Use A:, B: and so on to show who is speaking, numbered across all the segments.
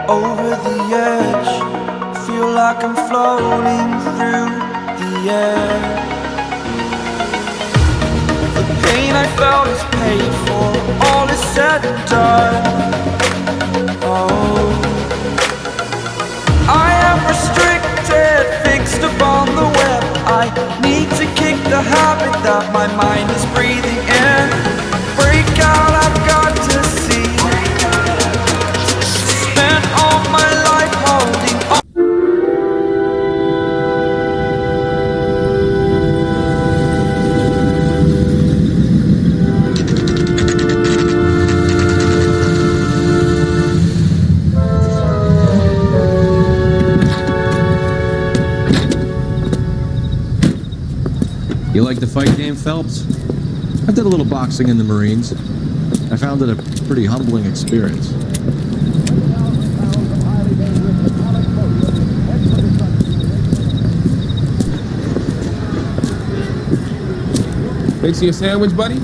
A: Over the edge, feel like I'm floating through the air. The pain I felt is paid for, all is said and done. Oh, I am restricted, fixed upon the web. I need to kick the habit that my mind is breathing in. Break out, I've got to see. Spent all my life holding on.
B: You like the fight game, Phelps? I did a little boxing in the Marines. I found it a pretty humbling experience.
C: Makes you a sandwich, buddy?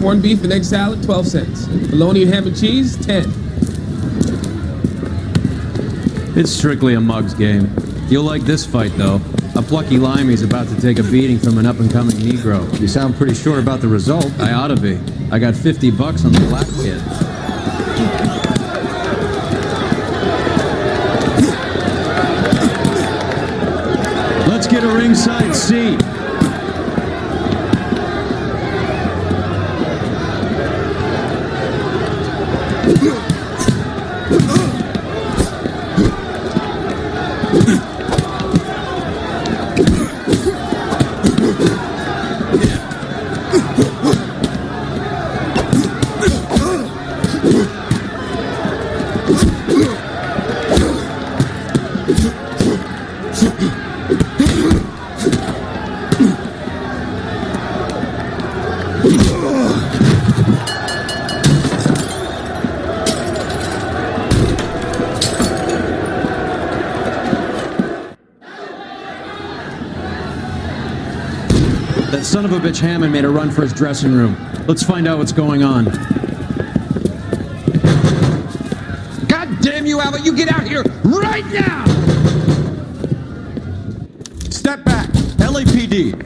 C: Corned beef and egg salad, 12 cents. Bologna and ham and cheese, 10.
B: It's strictly a mug's game. You'll like this fight, though. A plucky limey's about to take a beating from an up-and-coming Negro. You sound pretty sure about the result. I ought to be. I got $50 on the black kid. Let's get a ringside seat. That son of a bitch Hammond made a run for his dressing room. Let's find out what's going on.
D: God damn you, Albert! You get out here right now!
B: Step back! LAPD!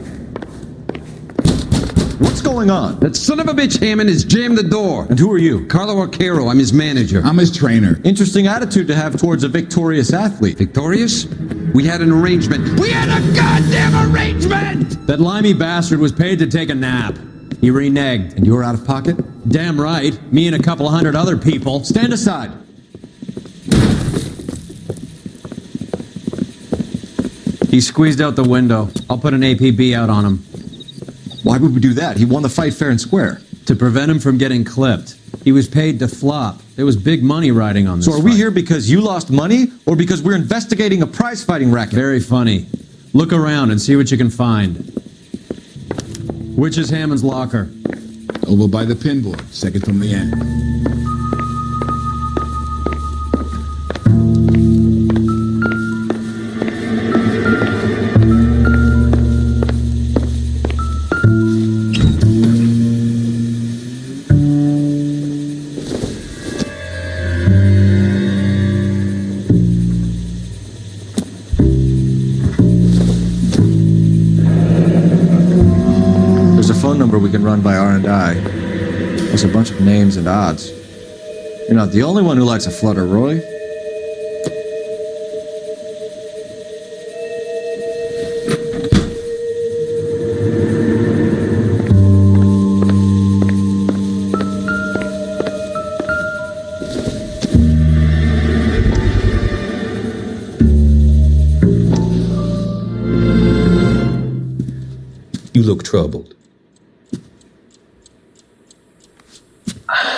B: What's going on?
D: That son of a bitch Hammond has jammed the door.
B: And who are you?
D: Carlo Arcaro, I'm his manager.
E: I'm his trainer.
B: Interesting attitude to have towards a victorious athlete.
D: Victorious? We had an arrangement. We had a goddamn arrangement!
B: That limey bastard was paid to take a nap. He reneged.
E: And you were out of pocket?
B: Damn right. Me and a couple of hundred other people. Stand aside. He squeezed out the window. I'll put an APB out on him.
E: Why would we do that? He won the fight fair and square.
B: To prevent him from getting clipped. He was paid to flop. There was big money riding on this
E: So are we
B: fight.
E: here because you lost money, or because we're investigating a prize-fighting racket?
B: Very funny. Look around and see what you can find. Which is Hammond's locker?
E: Over by the pinboard, second from the end. We can run by R&I. Plus a bunch of names and odds. You're not the only one who likes a flutter, Roy.
F: You look troubled.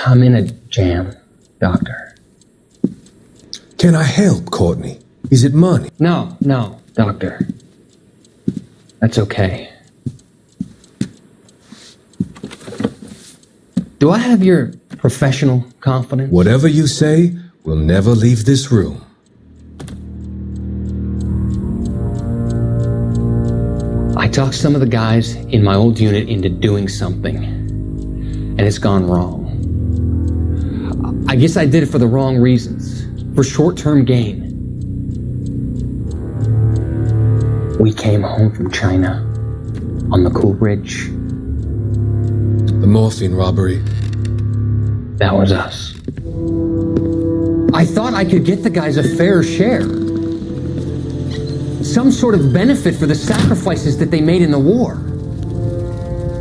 G: I'm in a jam, Doctor.
F: Can I help, Courtney? Is it money?
G: No, Doctor. That's okay. Do I have your professional confidence?
F: Whatever you say, we'll never leave this room.
G: I I talked some of the guys in my old unit into doing something, and it's gone wrong. I guess I did it for the wrong reasons, for short-term gain. We came home from China on the Cool Ridge.
F: The morphine robbery.
G: That was us. I thought I could get the guys a fair share. Some sort of benefit for the sacrifices that they made in the war.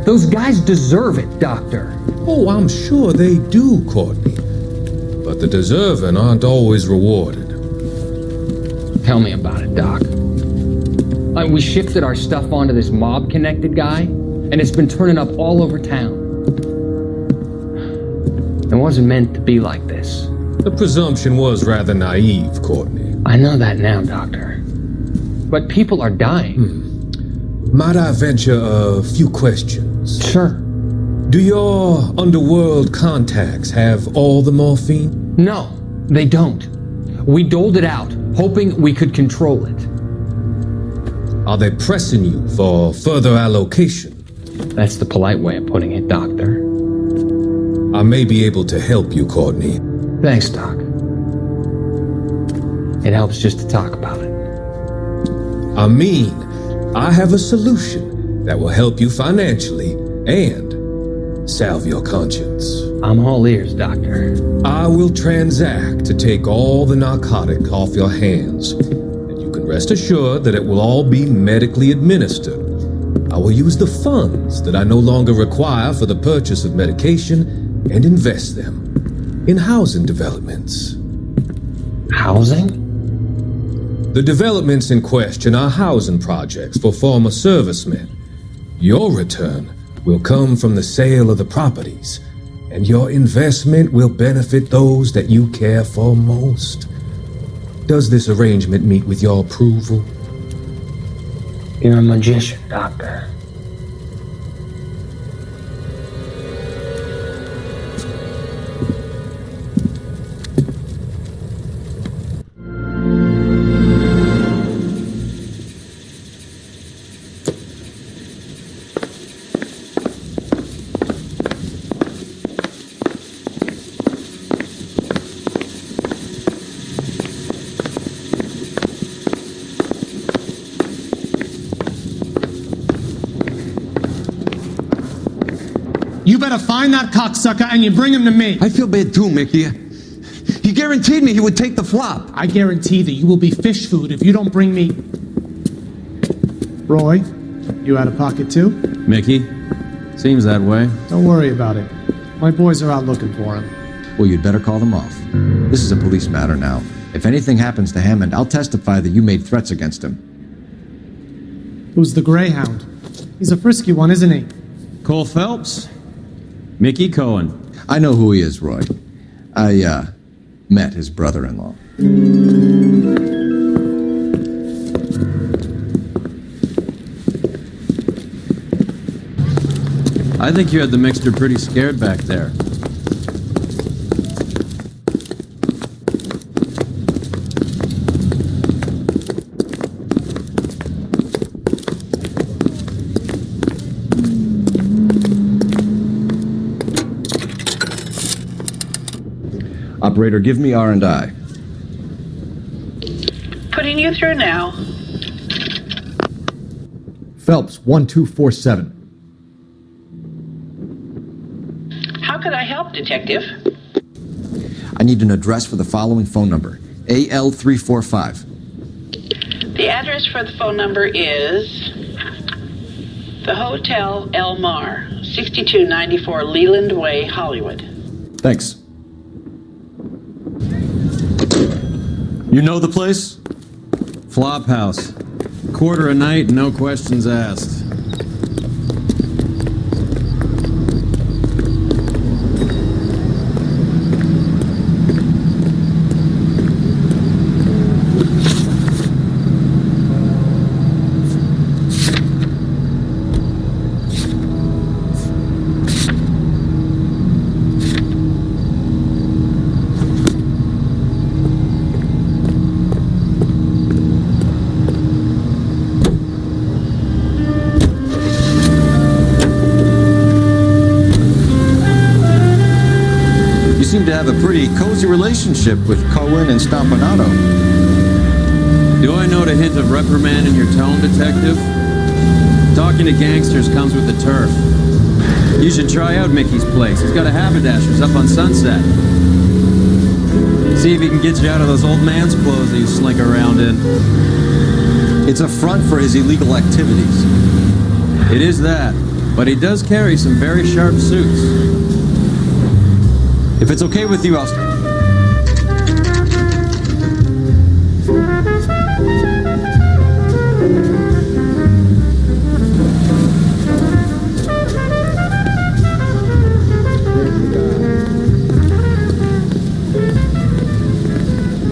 G: Those guys deserve it, Doctor.
F: Oh, I'm sure they do, Courtney. But the deserving aren't always rewarded.
G: Tell me about it, Doc. We shifted our stuff onto this mob-connected guy, and it's been turning up all over town. It wasn't meant to be like this.
F: The presumption was rather naive, Courtney.
G: I know that now, Doctor. But people are dying.
F: Might I venture a few questions?
G: Sure.
F: Do your underworld contacts have all the morphine?
G: No, they don't. We doled it out, hoping we could control it.
F: Are they pressing you for further allocation?
G: That's the polite way of putting it, Doctor.
F: I may be able to help you, Courtney.
G: Thanks, Doc. It helps just to talk about it.
F: I mean, I have a solution that will help you financially and salve your conscience.
G: I'm all ears, Doctor.
F: I will transact to take all the narcotic off your hands, and you can rest assured that it will all be medically administered. I will use the funds that I no longer require for the purchase of medication and invest them in housing developments.
G: Housing?
F: The developments in question are housing projects for former servicemen. Your return will come from the sale of the properties, and your investment will benefit those that you care for most. Does this arrangement meet with your approval?
G: You're a magician, Doctor.
H: You better find that cocksucker and you bring him to me.
D: I feel bad too, Mickey. He guaranteed me he would take the flop.
H: I guarantee that you will be fish food if you don't bring me... Roy, you out of pocket too?
B: Mickey? Seems that way.
H: Don't worry about it. My boys are out looking for him.
E: Well, you'd better call them off. This is a police matter now. If anything happens to Hammond, I'll testify that you made threats against him.
H: Who's the Greyhound? He's a frisky one, isn't he?
B: Cole Phelps? Mickey Cohen.
E: I know who he is, Roy. I, met his brother-in-law.
B: I think you had the mixture pretty scared back there.
E: Operator, give me R&I.
I: Putting you through now.
E: Phelps, 1247.
I: How could I help, Detective?
E: I need an address for the following phone number. AL345.
I: The address for the phone number is the Hotel L.A Noire, 6294 Leland Way, Hollywood.
E: Thanks.
B: You know the place? Flop house. Quarter a night, no questions asked.
E: have a pretty cozy relationship with Cohen and Stompanato.
B: Do I note a hint of reprimand in your tone, detective? Talking to gangsters comes with the turf. You should try out Mickey's place. He's got a haberdasher's up on Sunset. See if he can get you out of those old man's clothes that you slink around in.
E: It's a front for his illegal activities.
B: It is that, but he does carry some very sharp suits.
E: If it's okay with you, I'll...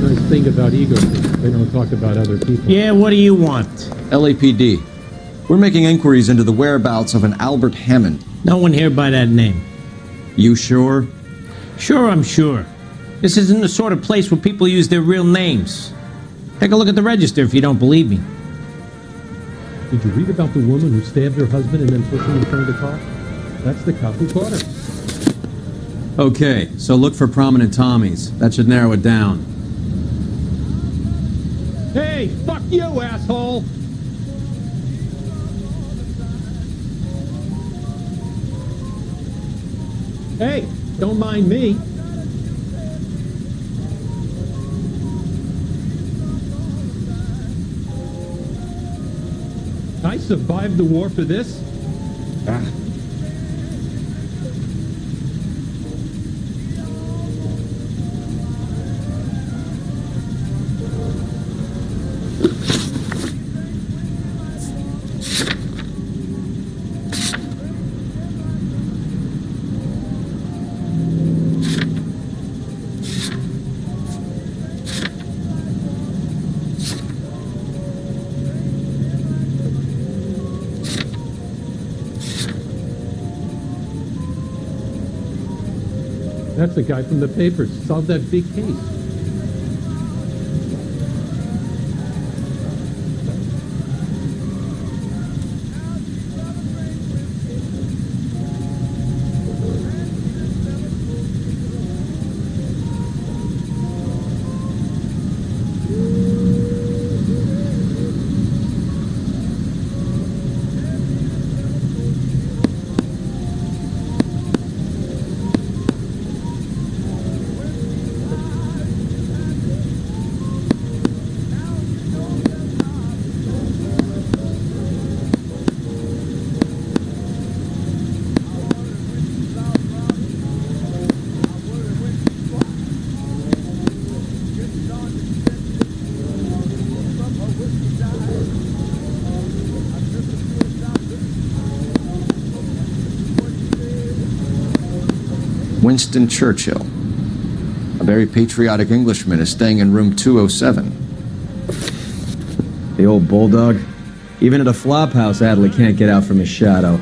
B: Nice thing about ego, they don't talk about other people.
J: Yeah, what do you want?
E: LAPD. We're making inquiries into the whereabouts of an Albert Hammond.
J: No one here by that name.
E: You sure?
J: Sure, I'm sure. This isn't the sort of place where people use their real names. Take a look at the register if you don't believe me.
B: Did you read about the woman who stabbed her husband and then pushed him in front of the car? That's the cop who caught her. Okay, so look for prominent Tommies. That should narrow it down. Hey, fuck you, asshole! Hey, don't mind me. I survived the war for this. That's the guy from the papers. Solved that big case.
E: Winston Churchill. A very patriotic Englishman is staying in room 207.
K: The old bulldog. Even at a flop house, Adley can't get out from his shadow.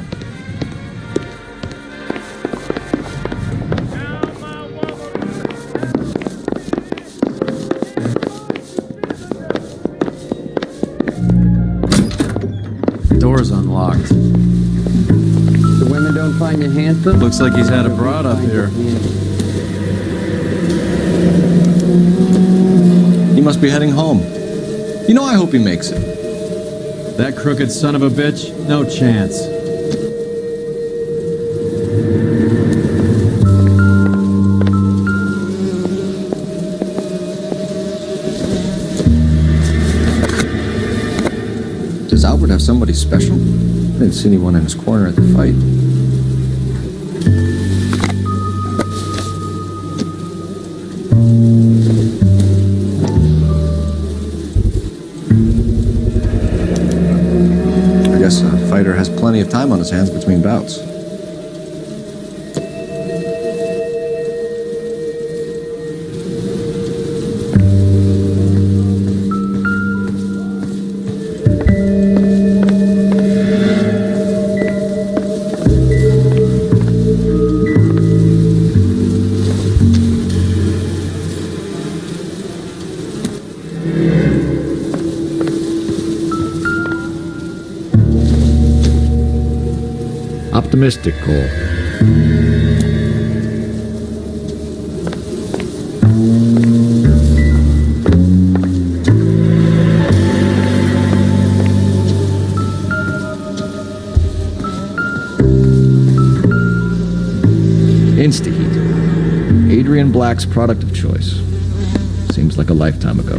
B: Door's unlocked.
K: The women don't find you handsome?
B: Looks like he's had a broad up here.
E: He must be heading home. You know, I hope he makes it.
B: That crooked son of a bitch? No chance.
E: Does Albert have somebody special? I didn't see anyone in his corner at the fight. I guess a fighter has plenty of time on his hands between bouts.
L: Optimistic call.
E: Insta-heat. Adrian Black's product of choice. Seems like a lifetime ago.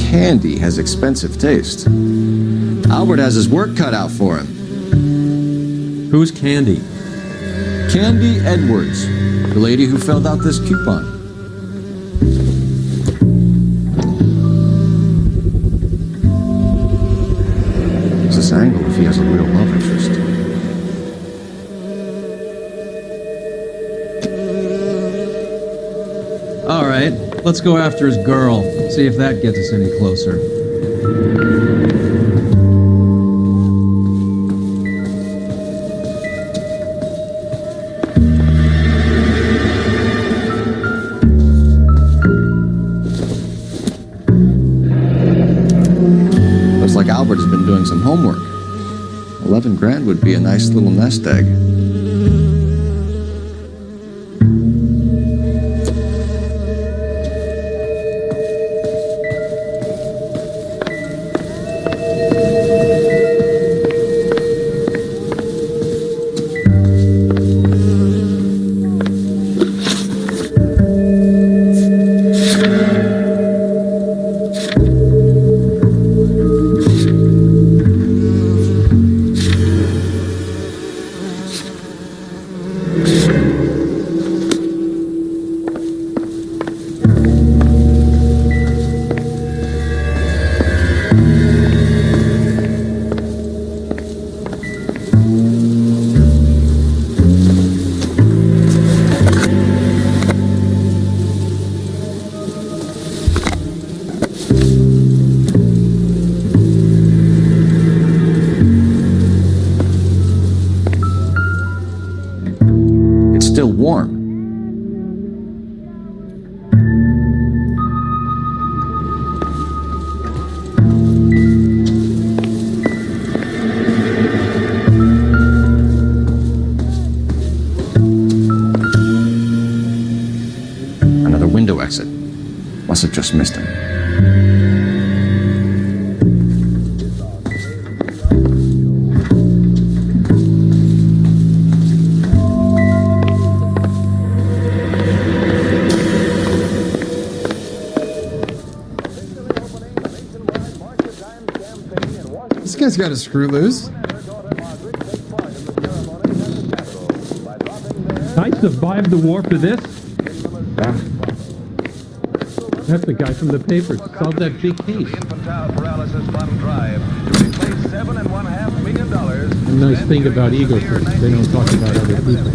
E: Candy has expensive taste. Albert has his work cut out for him.
B: Who's Candy?
E: Candy Edwards, the lady who filled out this coupon. It's this angle if he has a real love interest.
B: All right, let's go after his girl. See if that gets us any closer.
E: Looks like Albert has been doing some homework. 11 grand would be a nice little nest egg. Still warm. Another window exit. Must have just missed him.
L: This guy's got a screw loose.
M: I survived the war for this. That's the guy from the paper. Solved that big case. The nice thing about egotists, they don't talk about other people.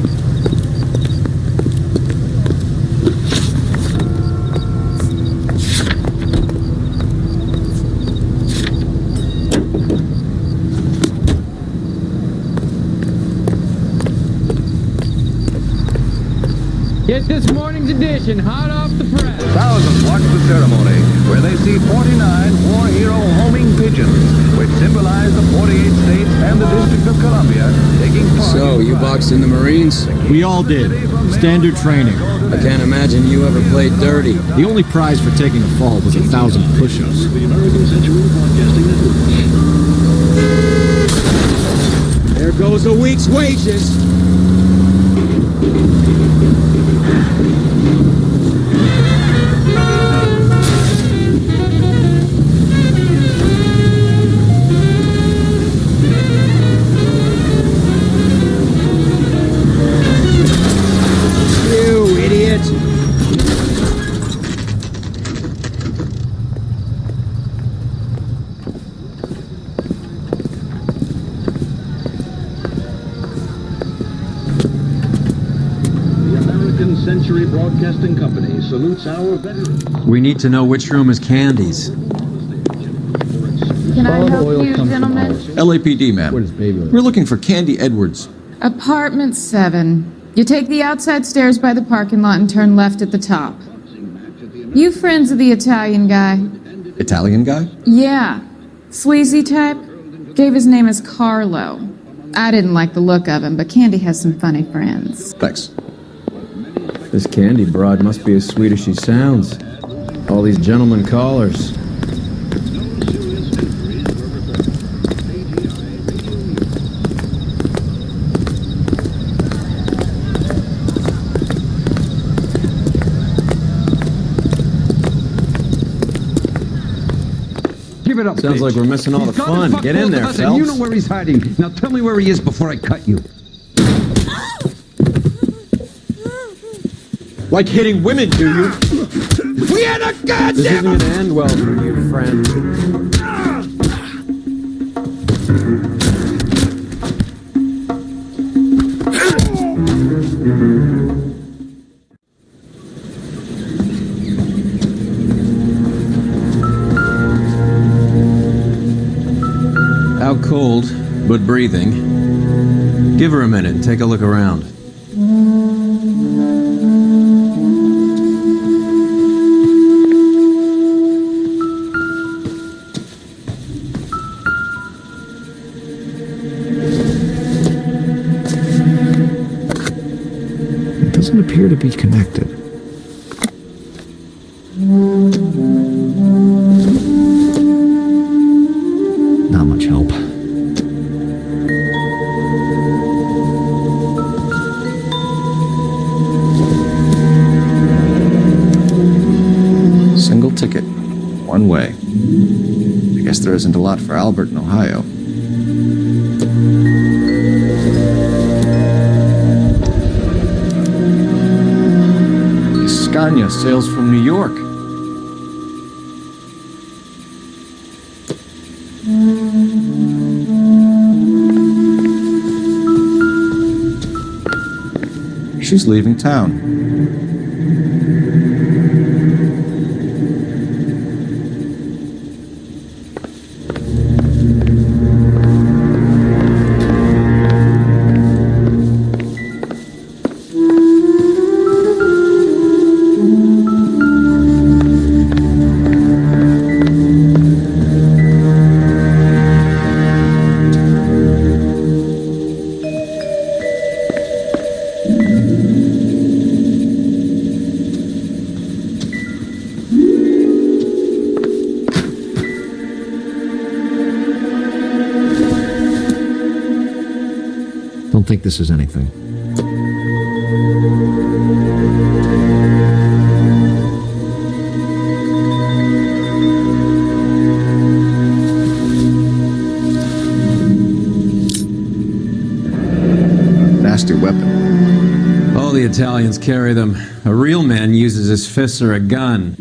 M: Get this morning's edition hot off the press.
N: Thousands watch the ceremony, where they see 49 war hero homing pigeons, which symbolize the 48 states and the District of Columbia taking part.
K: So, you boxed in the Marines?
O: We all did. Standard training.
K: I can't imagine you ever played dirty.
O: The only prize for taking a fall was 1,000 push-ups.
K: There goes a week's wages. You idiot!
N: Century Broadcasting Company salutes our veterans.
B: We need to know which room is Candy's.
P: Can I help you, gentlemen?
E: LAPD, ma'am. We're looking for Candy Edwards.
P: Apartment 7. You take the outside stairs by the parking lot and turn left at the top. You friends of the Italian guy?
E: Italian guy?
P: Yeah. Sleazy type? Gave his name as Carlo. I didn't like the look of him, but Candy has some funny friends.
E: Thanks.
K: This Candy broad must be as sweet as she sounds. All these gentlemen callers.
D: Give it up,
K: Sounds
D: bitch.
K: like we're missing all the
D: He's gone
K: fun.
D: and fucked
K: Get in
D: both
K: there,
D: of us, and you know
K: Phelps.
D: where he's hiding. Now tell me where he is before I cut you.
K: Like hitting women, do you?
D: We had a goddamn...
K: This isn't gonna end well for you, friend.
B: Out cold, but breathing. Give her a minute and take a look around.
E: It doesn't appear to be connected. Not much help. Single ticket. One way. I guess there isn't a lot for Albert in Ohio. Scania sails from New York. She's leaving town. Don't think this is anything. Nasty weapon.
B: All the Italians carry them. A real man uses his fists or a gun.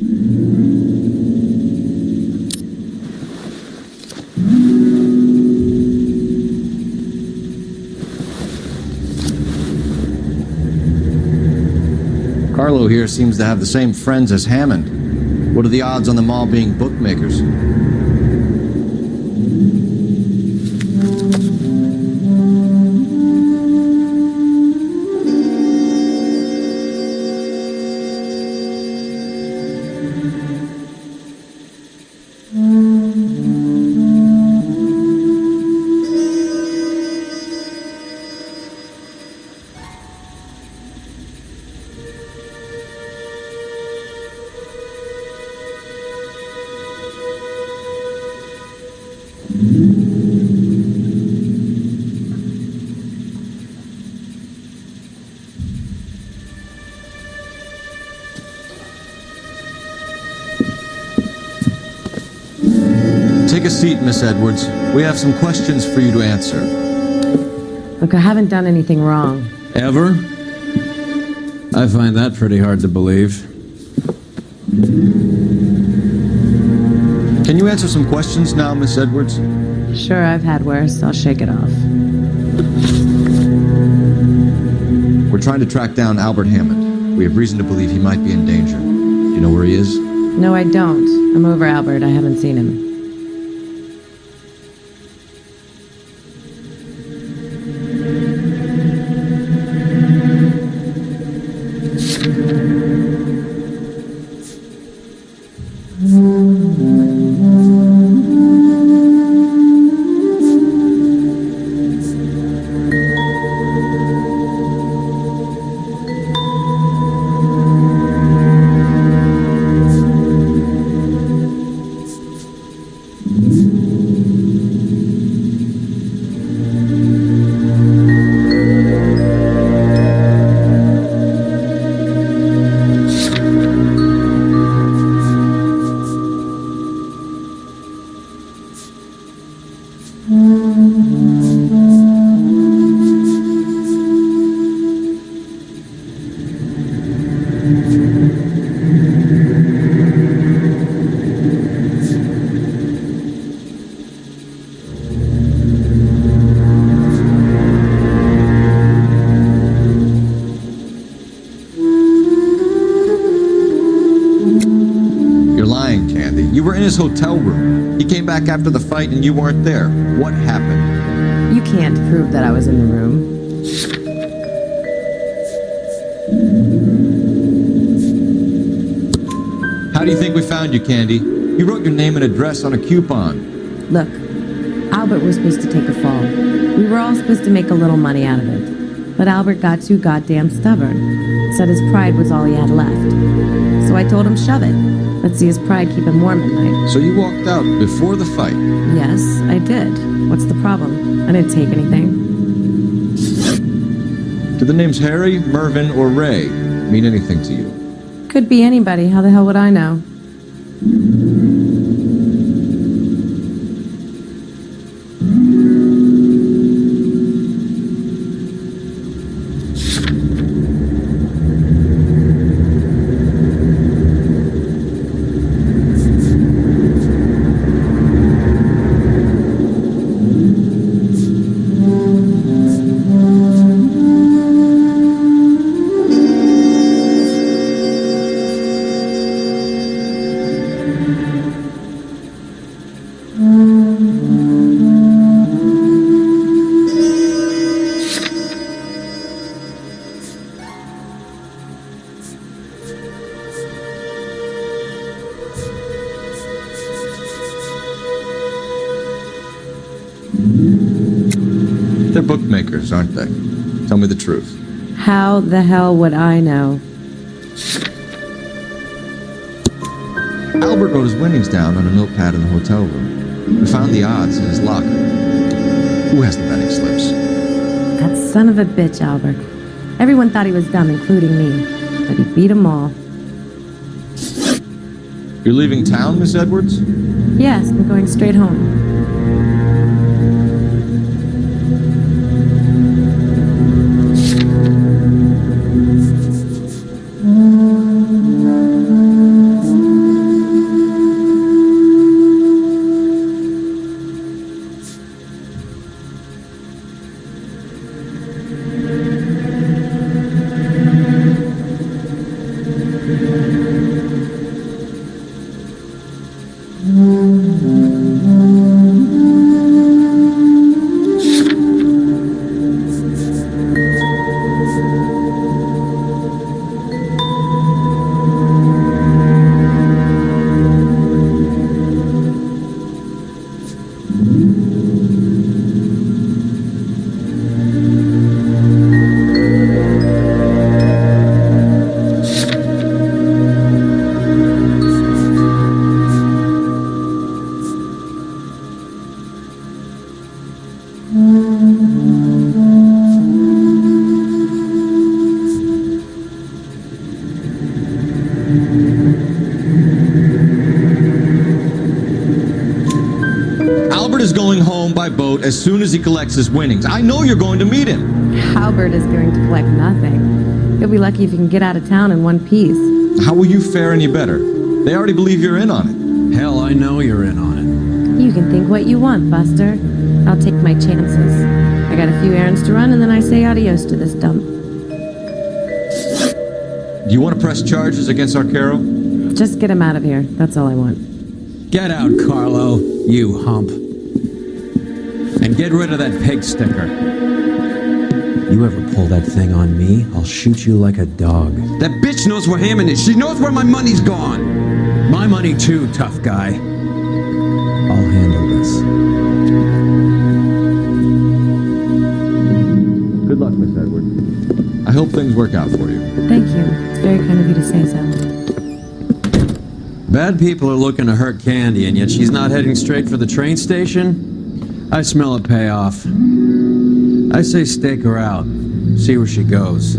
E: Carlo here seems to have the same friends as Hammond. What are the odds on them all being bookmakers? Take a seat, Miss Edwards. We have some questions for you to answer.
Q: Look, I haven't done anything wrong.
B: Ever? I find that pretty hard to believe.
E: Can you answer some questions now, Miss Edwards?
Q: Sure, I've had worse. I'll shake it off.
E: We're trying to track down Albert Hammond. We have reason to believe he might be in danger. Do you know where he is?
Q: No, I don't. I'm over Albert. I haven't seen him.
E: his hotel room. He came back after the fight and you weren't there. What happened?
Q: You can't prove that I was in the room.
E: How do you think we found you, Candy? You wrote your name and address on a coupon.
Q: Look, Albert was supposed to take a fall. We were all supposed to make a little money out of it. But Albert got too goddamn stubborn. Said his pride was all he had left. So I told him shove it. Let's see his pride keep him warm at night.
E: So you walked out before the fight?
Q: Yes, I did. What's the problem? I didn't take anything.
E: Do the names Harry, Mervyn, or Ray mean anything to you?
Q: Could be anybody. How the hell would I know?
E: They're bookmakers, aren't they? Tell me the truth.
Q: How the hell would I know?
E: Albert wrote his winnings down on a notepad in the hotel room. We found the odds in his locker. Who has the betting slips?
Q: That son of a bitch, Albert. Everyone thought he was dumb, including me. But he beat them all.
E: You're leaving town, Miss Edwards?
Q: Yes, I'm going straight home.
E: Albert is going home by boat as soon as he collects his winnings. I know you're going to meet him.
Q: Albert is going to collect nothing. He'll be lucky if he can get out of town in one piece.
E: How will you fare any better? They already believe you're in on it.
B: Hell, I know you're in on it.
Q: You can think what you want, Buster. I'll take my chances. I got a few errands to run, and then I say adios to this dump.
E: Do you want to press charges against Arcaro?
Q: Just get him out of here. That's all I want.
B: Get out, Carlo, you hump. And get rid of that pig sticker. You ever pull that thing on me, I'll shoot you like a dog.
D: That bitch knows where Hammond is. She knows where my money's gone.
B: My money too, tough guy. I'll handle this.
E: Good luck, Miss Edwards. I hope things work out for you.
Q: Thank you. It's very kind of you to say so.
B: Bad people are looking to hurt Candy, and yet she's not heading straight for the train station? I smell a payoff. I say stake her out. See where she goes.